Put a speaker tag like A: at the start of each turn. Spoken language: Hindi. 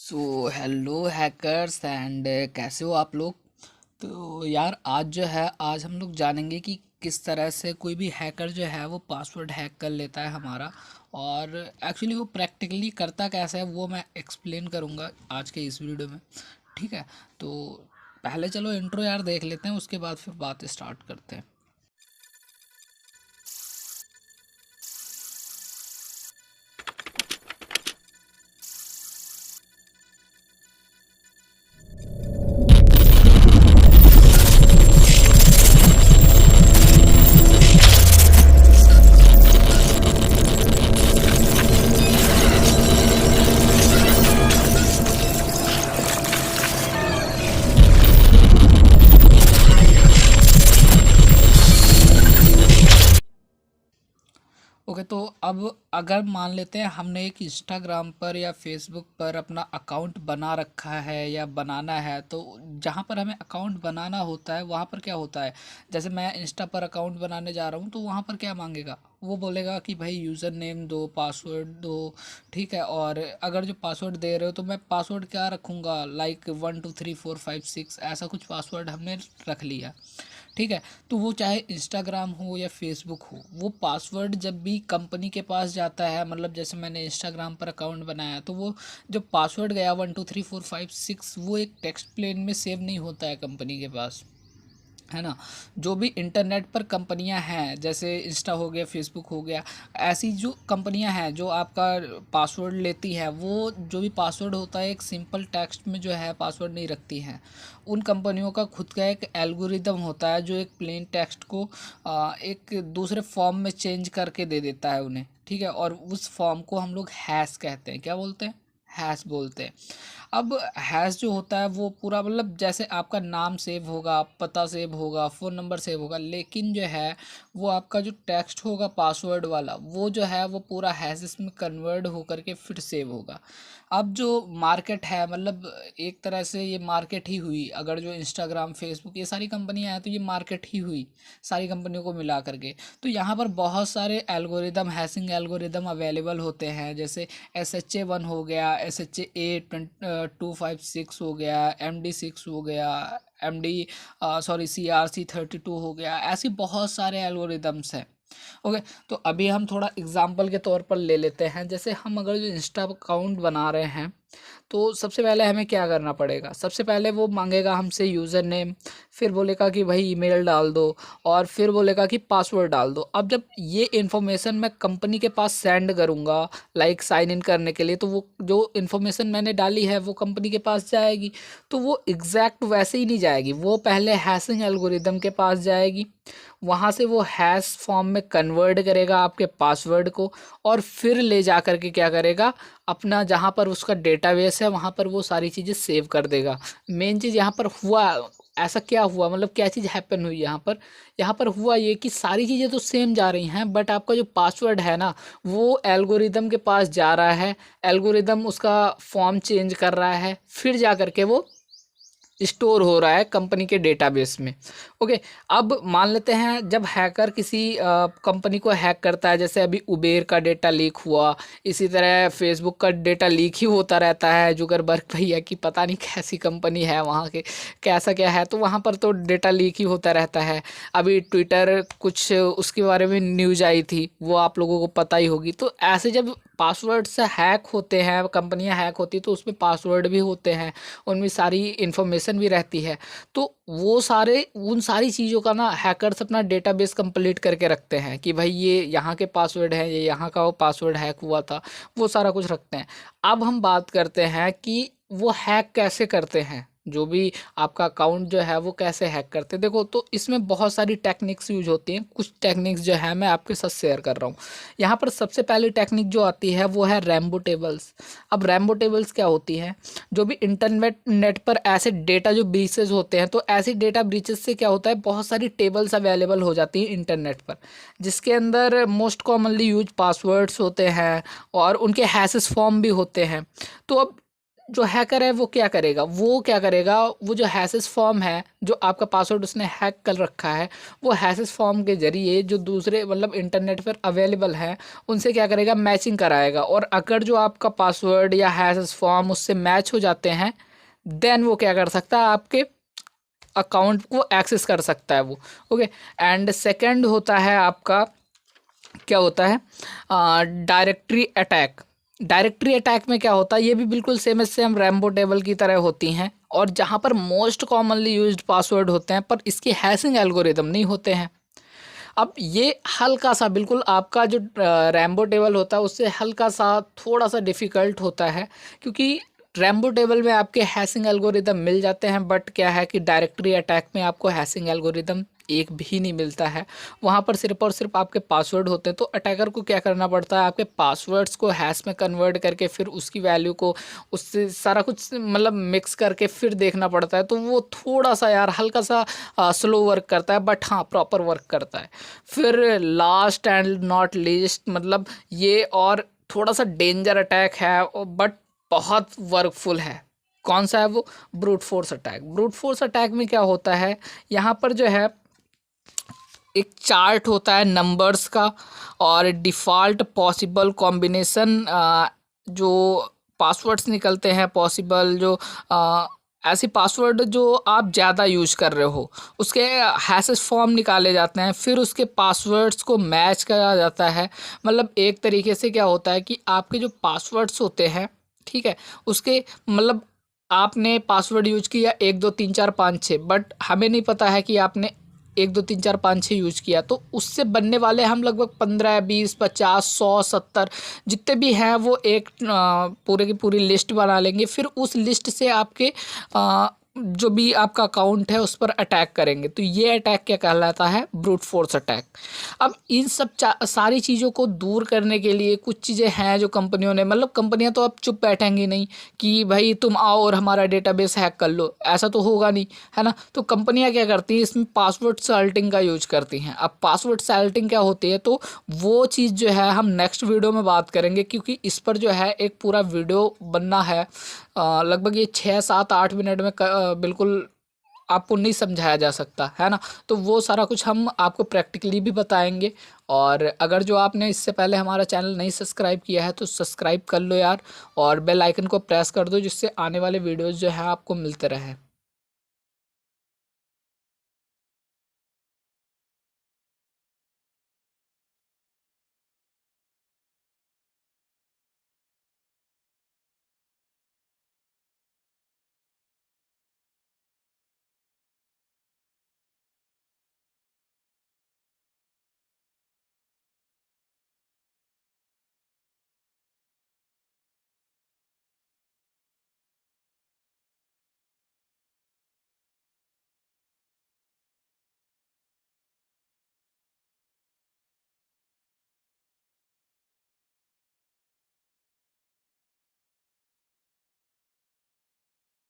A: सो हेलो हैकर्स एंड कैसे हो आप लोग। तो यार आज जो है आज हम लोग जानेंगे कि किस तरह से कोई भी हैकर जो है वो पासवर्ड हैक कर लेता है हमारा। और एक्चुअली वो प्रैक्टिकली करता कैसे है वो मैं एक्सप्लेन करूँगा आज के इस वीडियो में। ठीक है। तो पहले चलो इंट्रो यार देख लेते हैं, उसके बाद फिर बात स्टार्ट करते हैं। ओके, तो अब अगर मान लेते हैं हमने एक इंस्टाग्राम पर या फेसबुक पर अपना अकाउंट बना रखा है या बनाना है, तो जहाँ पर हमें अकाउंट बनाना होता है वहाँ पर क्या होता है। जैसे मैं इंस्टा पर अकाउंट बनाने जा रहा हूँ तो वहाँ पर क्या मांगेगा, वो बोलेगा कि भाई यूज़र नेम दो, पासवर्ड दो। ठीक है। और अगर जो पासवर्ड दे रहे हो तो मैं पासवर्ड क्या रखूँगा, लाइक 1 2 3 4 5 6 ऐसा कुछ पासवर्ड हमने रख लिया। ठीक है। तो वो चाहे इंस्टाग्राम हो या फेसबुक हो, वो पासवर्ड जब भी कंपनी के पास जाता है, मतलब जैसे मैंने इंस्टाग्राम पर अकाउंट बनाया तो वो जो पासवर्ड गया 1 2 3 4 5 6, वो एक टेक्स्ट प्लेन में सेव नहीं होता है कंपनी के पास, है ना। जो भी इंटरनेट पर कंपनियां हैं जैसे इंस्टा हो गया, फेसबुक हो गया, ऐसी जो कंपनियां हैं जो आपका पासवर्ड लेती है, वो जो भी पासवर्ड होता है एक सिंपल टेक्स्ट में जो है पासवर्ड नहीं रखती हैं। उन कंपनियों का खुद का एक एल्गोरिदम होता है जो एक प्लेन टेक्स्ट को एक दूसरे फॉर्म में चेंज करके दे देता है उन्हें। ठीक है। और उस फॉर्म को हम लोग हैश कहते हैं। क्या बोलते हैं? हैश बोलते हैं। अब हैश जो होता है वो पूरा, मतलब जैसे आपका नाम सेव होगा, पता सेव होगा, फ़ोन नंबर सेव होगा, लेकिन जो है वो आपका जो टेक्स्ट होगा पासवर्ड वाला, वो जो है वो पूरा हैश इसमें कन्वर्ट होकर के फिर सेव होगा। अब जो मार्केट है, मतलब एक तरह से ये मार्केट ही हुई। अगर जो इंस्टाग्राम, फेसबुक ये सारी कंपनियां हैं तो ये मार्केट ही हुई सारी कंपनियों को मिला करके। तो यहाँ पर बहुत सारे एल्गोरिदम, हैशिंग एल्गोरिदम अवेलेबल होते हैं। जैसे SHA-1 हो गया, SHA-256 हो गया, MD6 हो गया, MD सॉरी CRC32 हो गया। ऐसी बहुत सारे एल्गोरिदम्स हैं। ओके। तो अभी हम थोड़ा एग्जांपल के तौर पर ले लेते हैं। जैसे हम अगर जो इंस्टा अकाउंट बना रहे हैं तो सबसे पहले हमें क्या करना पड़ेगा। सबसे पहले वो मांगेगा हमसे यूज़र नेम, फिर बोलेगा कि भाई ईमेल डाल दो, और फिर बोलेगा कि पासवर्ड डाल दो। अब जब ये इन्फॉर्मेशन मैं कंपनी के पास सेंड करूँगा, लाइक साइन इन करने के लिए, तो वो जो इन्फॉर्मेशन मैंने डाली है वो कंपनी के पास जाएगी। तो वो एग्जैक्ट वैसे ही नहीं जाएगी, वो पहले हैशिंग एल्गोरिदम के पास जाएगी, वहाँ से वो हैश फॉर्म में कन्वर्ट करेगा आपके पासवर्ड को, और फिर ले जा कर के क्या करेगा, अपना जहाँ पर उसका डेटाबेस है वहाँ पर वो सारी चीज़ें सेव कर देगा। मेन चीज़ यहाँ पर हुआ, ऐसा क्या हुआ, मतलब क्या चीज़ हैपन हुई यहाँ पर। यहाँ पर हुआ ये कि सारी चीज़ें तो सेम जा रही हैं, बट आपका जो पासवर्ड है ना वो एल्गोरिदम के पास जा रहा है। एल्गोरिदम उसका फॉर्म चेंज कर रहा है, फिर जा कर के वो स्टोर हो रहा है कंपनी के डेटाबेस में। ओके। अब मान लेते हैं जब हैकर किसी कंपनी को हैक करता है, जैसे अभी उबेर का डेटा लीक हुआ, इसी तरह फेसबुक का डेटा लीक ही होता रहता है। जुगरबर्ग भैया की पता नहीं कैसी कंपनी है, वहाँ के कैसा क्या है, तो वहाँ पर तो डेटा लीक ही होता रहता है। अभी ट्विटर कुछ उसके बारे में न्यूज आई थी, वो आप लोगों को पता ही होगी। तो ऐसे जब पासवर्ड से हैक होते हैं, कंपनियां हैक होती है, तो उसमें पासवर्ड भी होते हैं, उनमें सारी इन्फॉर्मेशन भी रहती है। तो वो सारे उन सारी चीज़ों का ना हैकर्स अपना डेटाबेस कंप्लीट करके रखते हैं कि भाई ये यहाँ के पासवर्ड है, ये यहाँ का वो पासवर्ड हैक हुआ था, वो सारा कुछ रखते हैं। अब हम बात करते हैं कि वो हैक कैसे करते हैं, जो भी आपका अकाउंट जो है वो कैसे हैक करते हैं। देखो, तो इसमें बहुत सारी टेक्निक्स यूज होती हैं। कुछ टेक्निक्स जो है मैं आपके साथ शेयर कर रहा हूँ। यहाँ पर सबसे पहली टेक्निक जो आती है वो है रैम्बो टेबल्स। अब रैम्बो टेबल्स क्या होती है, जो भी इंटरनेट नेट पर ऐसे डेटा जो ब्रीचेज होते हैं, तो ऐसी डेटा ब्रीचेज से क्या होता है, बहुत सारी टेबल्स अवेलेबल हो जाती हैं इंटरनेट पर, जिसके अंदर मोस्ट कॉमनली यूज पासवर्ड्स होते हैं और उनके हैशेस फॉर्म भी होते हैं। तो अब जो हैकर है वो क्या करेगा, वो जो हैशेस फॉर्म है, जो आपका पासवर्ड उसने हैक कर रखा है, वो हैशेस फॉर्म के ज़रिए जो दूसरे मतलब इंटरनेट पर अवेलेबल है उनसे क्या करेगा, मैचिंग कराएगा। और अगर जो आपका पासवर्ड या हैशेस फॉर्म उससे मैच हो जाते हैं, देन वो क्या कर सकता है, आपके अकाउंट को एक्सेस कर सकता है वो। ओके। एंड सेकंड होता है आपका, क्या होता है, डायरेक्टरी अटैक। डायरेक्टरी अटैक में क्या होता है, ये भी बिल्कुल सेम रैम्बो टेबल की तरह होती हैं, और जहाँ पर मोस्ट कॉमनली यूज्ड पासवर्ड होते हैं, पर इसकी हैशिंग एल्गोरिदम नहीं होते हैं। अब ये हल्का सा, बिल्कुल आपका जो रैम्बो टेबल होता है उससे हल्का सा थोड़ा सा डिफ़िकल्ट होता है, क्योंकि रैम्बो टेबल में आपके हैशिंग एल्गोरिदम मिल जाते हैं, बट क्या है कि डायरेक्टरी अटैक में आपको हैशिंग एल्गोरिदम एक भी नहीं मिलता है। वहाँ पर सिर्फ और सिर्फ आपके पासवर्ड होते हैं। तो अटैकर को क्या करना पड़ता है, आपके पासवर्ड्स को हैश में कन्वर्ट करके फिर उसकी वैल्यू को उससे सारा कुछ मतलब मिक्स करके फिर देखना पड़ता है। तो वो थोड़ा सा यार हल्का सा स्लो वर्क करता है, बट हाँ प्रॉपर वर्क करता है। फिर लास्ट एंड नॉट लीस्ट, मतलब ये और थोड़ा सा डेंजर अटैक है, बट बहुत वर्कफुल है। कौन सा है वो, brute force attack. Brute force attack में क्या होता है, यहाँ पर जो है एक चार्ट होता है नंबर्स का, और डिफ़ॉल्ट पॉसिबल कॉम्बिनेशन जो पासवर्ड्स निकलते हैं पॉसिबल, जो ऐसे पासवर्ड जो आप ज़्यादा यूज कर रहे हो उसके हैशेस फॉर्म निकाले जाते हैं, फिर उसके पासवर्ड्स को मैच करा जाता है। मतलब एक तरीके से क्या होता है कि आपके जो पासवर्ड्स होते हैं, ठीक है, उसके मतलब आपने पासवर्ड यूज किया 1 2 3 4 5 6, बट हमें नहीं पता है कि आपने 1 2 3 4 5 6 यूज किया, तो उससे बनने वाले हम लगभग 15 20 50 100 70 जितने भी हैं वो एक पूरे की पूरी लिस्ट बना लेंगे। फिर उस लिस्ट से आपके जो भी आपका अकाउंट है उस पर अटैक करेंगे। तो ये अटैक क्या कहलाता है, ब्रूट फोर्स अटैक। अब इन सब सारी चीज़ों को दूर करने के लिए कुछ चीज़ें हैं जो कंपनियों ने, मतलब कंपनियां तो अब चुप बैठेंगी नहीं कि भाई तुम आओ और हमारा डेटाबेस हैक कर लो, ऐसा तो होगा नहीं, है ना। तो कंपनियां क्या करती हैं, इसमें पासवर्ड सॉल्टिंग का यूज करती हैं। अब पासवर्ड सॉल्टिंग क्या होती है, तो वो चीज़ जो है हम नेक्स्ट वीडियो में बात करेंगे, क्योंकि इस पर जो है एक पूरा वीडियो बनना है। लगभग ये 6 7 8 मिनट में बिल्कुल आपको नहीं समझाया जा सकता, है ना। तो वो सारा कुछ हम आपको प्रैक्टिकली भी बताएंगे। और अगर जो आपने इससे पहले हमारा चैनल नहीं सब्सक्राइब किया है तो सब्सक्राइब कर लो यार, और बेल आइकन को प्रेस कर दो, जिससे आने वाले वीडियोज़ जो है आपको मिलते रहे।